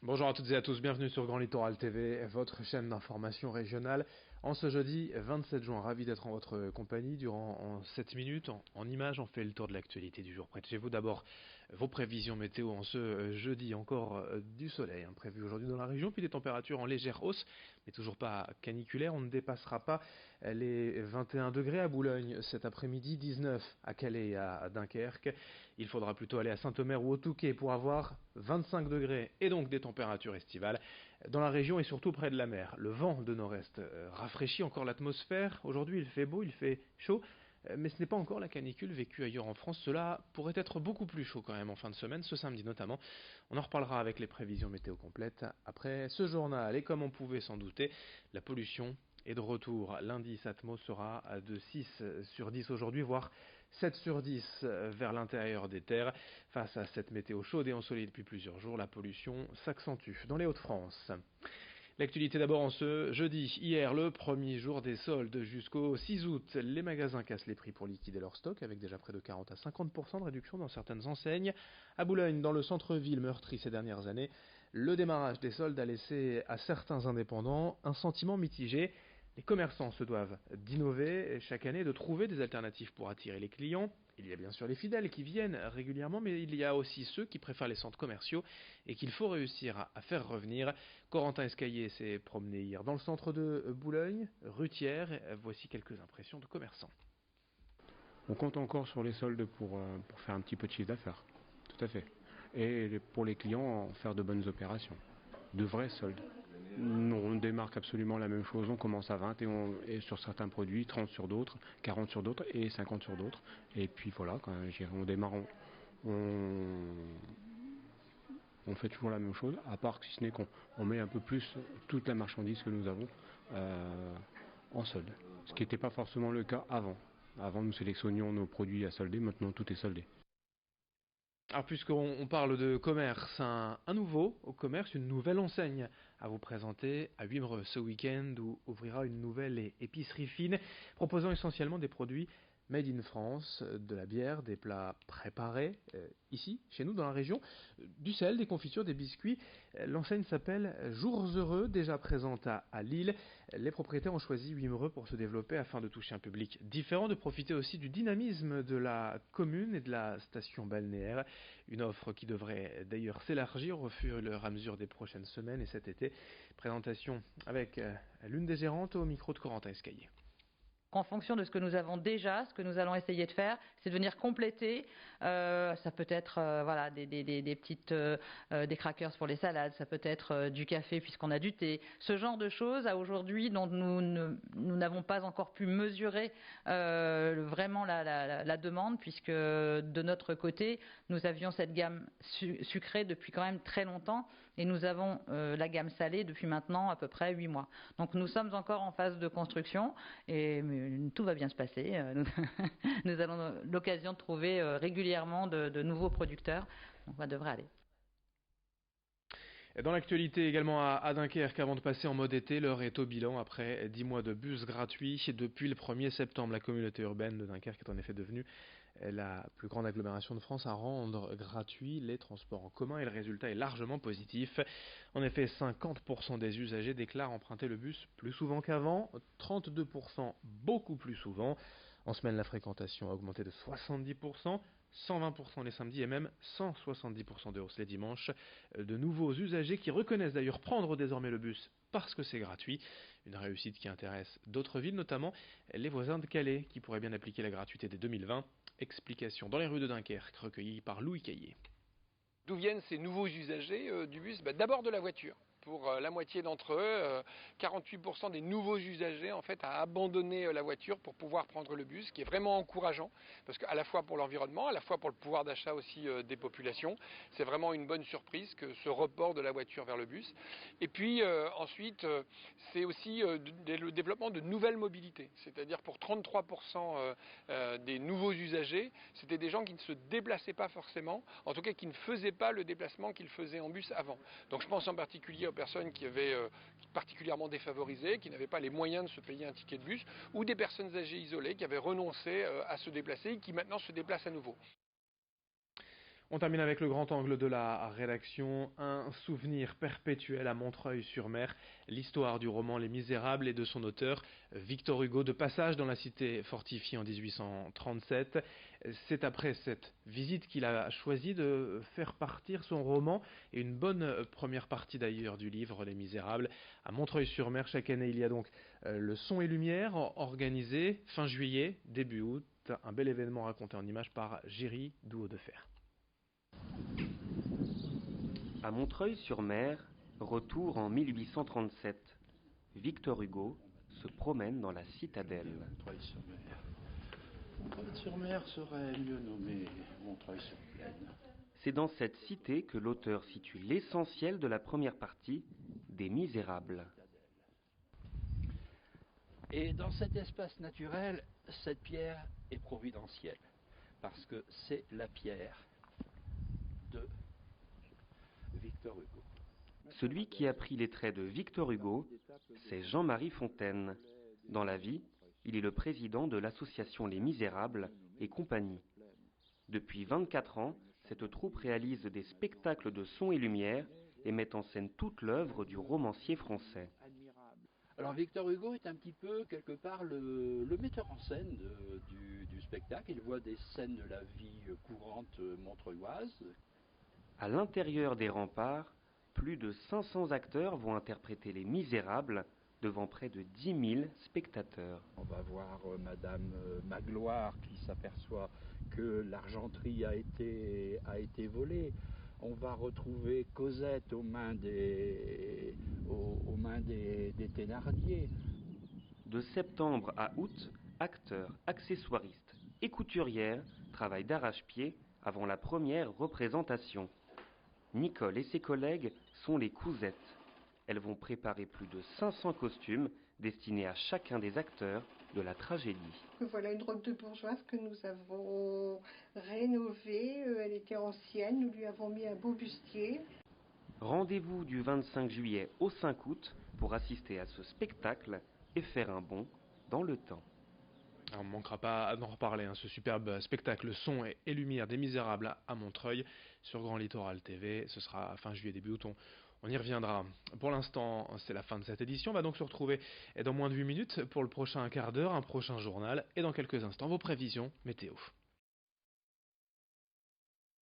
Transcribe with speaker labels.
Speaker 1: Bonjour à toutes et à tous, bienvenue sur Grand Littoral TV, votre chaîne d'information régionale. En ce jeudi 27 juin, ravi d'être en votre compagnie. Durant 7 minutes, en images, on fait le tour de l'actualité du jour. Près de chez vous, d'abord, vos prévisions météo en ce jeudi. Encore du soleil prévu aujourd'hui dans la région, puis des températures en légère hausse, mais toujours pas caniculaire. On ne dépassera pas les 21 degrés à Boulogne cet après-midi, 19 à Calais et à Dunkerque. Il faudra plutôt aller à Saint-Omer ou au Touquet pour avoir 25 degrés et donc des températures estivales dans la région et surtout près de la mer. Le vent de nord-est rafraîchit encore l'atmosphère. Aujourd'hui, il fait beau, il fait chaud. Mais ce n'est pas encore la canicule vécue ailleurs en France. Cela pourrait être beaucoup plus chaud quand même en fin de semaine, ce samedi notamment. On en reparlera avec les prévisions météo complètes après ce journal. Et comme on pouvait s'en douter, la pollution est de retour. L'indice Atmos sera de 6 sur 10 aujourd'hui, voire 7 sur 10 vers l'intérieur des terres. Face à cette météo chaude et ensoleillée depuis plusieurs jours, la pollution s'accentue dans les Hauts-de-France. L'actualité d'abord en ce jeudi. Hier, le premier jour des soldes jusqu'au 6 août, les magasins cassent les prix pour liquider leur stock avec déjà près de 40 à 50% de réduction dans certaines enseignes. À Boulogne, dans le centre-ville meurtri ces dernières années, le démarrage des soldes a laissé à certains indépendants un sentiment mitigé. Les commerçants se doivent d'innover chaque année, de trouver des alternatives pour attirer les clients. Il y a bien sûr les fidèles qui viennent régulièrement, mais il y a aussi ceux qui préfèrent les centres commerciaux et qu'il faut réussir à faire revenir. Corentin Escaillé s'est promené hier dans le centre de Boulogne, rue Thiers. Voici quelques impressions de commerçants.
Speaker 2: On compte encore sur les soldes pour faire un petit peu de chiffre d'affaires, tout à fait. Et pour les clients, faire de bonnes opérations, de vrais soldes. On démarque absolument la même chose, on commence à 20 et sur certains produits, 30 sur d'autres, 40 sur d'autres et 50 sur d'autres. Et puis voilà, quand on démarre, on, on fait toujours la même chose, à part si ce n'est qu'on met un peu plus toute la marchandise que nous avons en solde. Ce qui n'était pas forcément le cas avant. Avant, nous sélectionnions nos produits à solder, maintenant tout est soldé.
Speaker 1: Alors puisqu'on parle de commerce, un nouveau au commerce, une nouvelle enseigne à vous présenter à Wimereux ce week-end où ouvrira une nouvelle épicerie fine proposant essentiellement des produits made in France, de la bière, des plats préparés ici, chez nous dans la région, du sel, des confitures, des biscuits. L'enseigne s'appelle Jours Heureux, déjà présente à Lille. Les propriétaires ont choisi Wimereux pour se développer afin de toucher un public différent, de profiter aussi du dynamisme de la commune et de la station balnéaire. Une offre qui devrait d'ailleurs s'élargir au fur et à mesure des prochaines semaines et cet été. Présentation avec l'une des gérantes au micro de Corentin Escaillé.
Speaker 3: En fonction de ce que nous avons déjà, ce que nous allons essayer de faire, c'est de venir compléter. Ça peut être voilà, des petites des crackers pour les salades, ça peut être du café puisqu'on a du thé. Ce genre de choses, à aujourd'hui, dont nous n'avons pas encore pu mesurer vraiment la demande, puisque de notre côté, nous avions cette gamme sucrée depuis quand même très longtemps et nous avons la gamme salée depuis maintenant à peu près 8 mois. Donc nous sommes encore en phase de construction et tout va bien se passer. Nous avons l'occasion de trouver régulièrement de nouveaux producteurs. Donc ça devrait aller.
Speaker 1: Dans l'actualité également à Dunkerque, avant de passer en mode été, l'heure est au bilan après 10 mois de bus gratuits. Depuis le 1er septembre, la communauté urbaine de Dunkerque est en effet devenue la plus grande agglomération de France à rendre gratuits les transports en commun et le résultat est largement positif. En effet, 50% des usagers déclarent emprunter le bus plus souvent qu'avant, 32% beaucoup plus souvent. En semaine, la fréquentation a augmenté de 70%. 120% les samedis et même 170% de hausse les dimanches. De nouveaux usagers qui reconnaissent d'ailleurs prendre désormais le bus parce que c'est gratuit. Une réussite qui intéresse d'autres villes, notamment les voisins de Calais, qui pourraient bien appliquer la gratuité dès 2020. Explication dans les rues de Dunkerque, recueillie par Louis Caillé.
Speaker 4: D'où viennent ces nouveaux usagers du bus? D'abord de la voiture. Pour la moitié d'entre eux, 48% des nouveaux usagers en fait a abandonné la voiture pour pouvoir prendre le bus, ce qui est vraiment encourageant, parce qu'à la fois pour l'environnement, à la fois pour le pouvoir d'achat aussi des populations, c'est vraiment une bonne surprise que ce report de la voiture vers le bus. Et puis ensuite, c'est aussi le développement de nouvelles mobilités, c'est-à-dire pour 33% des nouveaux usagers, c'était des gens qui ne se déplaçaient pas forcément, en tout cas qui ne faisaient pas le déplacement qu'ils faisaient en bus avant. Donc je pense en particulier aux personnes qui avaient particulièrement défavorisées, qui n'avaient pas les moyens de se payer un ticket de bus, ou des personnes âgées isolées qui avaient renoncé à se déplacer et qui maintenant se déplacent à nouveau.
Speaker 1: On termine avec le grand angle de la rédaction, un souvenir perpétuel à Montreuil-sur-Mer, l'histoire du roman Les Misérables et de son auteur Victor Hugo, de passage dans la cité fortifiée en 1837. C'est après cette visite qu'il a choisi de faire partir son roman et une bonne première partie d'ailleurs du livre Les Misérables à Montreuil-sur-Mer. Chaque année il y a donc le son et lumière organisé fin juillet, début août, un bel événement raconté en images par Géry Douau-Defer.
Speaker 5: À Montreuil-sur-Mer, retour en 1837. Victor Hugo se promène dans la citadelle.
Speaker 6: Montreuil-sur-Mer. Montreuil-sur-Mer serait mieux nommé Montreuil-sur-Plaine.
Speaker 5: C'est dans cette cité que l'auteur situe l'essentiel de la première partie des Misérables.
Speaker 6: Et dans cet espace naturel, cette pierre est providentielle, parce que c'est la pierre de Victor Hugo.
Speaker 5: Celui qui a pris les traits de Victor Hugo, c'est Jean-Marie Fontaine. Dans la vie, il est le président de l'association Les Misérables et compagnie. Depuis 24 ans, cette troupe réalise des spectacles de son et lumière et met en scène toute l'œuvre du romancier français.
Speaker 6: Alors Victor Hugo est un petit peu, quelque part, le metteur en scène du spectacle. Il voit des scènes de la vie courante montreuilloise.
Speaker 5: À l'intérieur des remparts, plus de 500 acteurs vont interpréter Les Misérables devant près de 10 000 spectateurs.
Speaker 6: On va voir Madame Magloire qui s'aperçoit que l'argenterie a été volée. On va retrouver Cosette aux mains des Thénardier.
Speaker 5: De septembre à août, acteurs, accessoiristes et couturières travaillent d'arrache-pied avant la première représentation. Nicole et ses collègues sont les cousettes. Elles vont préparer plus de 500 costumes destinés à chacun des acteurs de la tragédie.
Speaker 7: Voilà une robe de bourgeoise que nous avons rénovée. Elle était ancienne, nous lui avons mis un beau bustier.
Speaker 5: Rendez-vous du 25 juillet au 5 août pour assister à ce spectacle et faire un bond dans le temps.
Speaker 1: On ne manquera pas d'en reparler, ce superbe spectacle son et lumière des Misérables à Montreuil sur Grand Littoral TV. Ce sera fin juillet, début août, on y reviendra. Pour l'instant, c'est la fin de cette édition. On va donc se retrouver dans moins de 8 minutes pour le prochain quart d'heure, un prochain journal et dans quelques instants vos prévisions météo.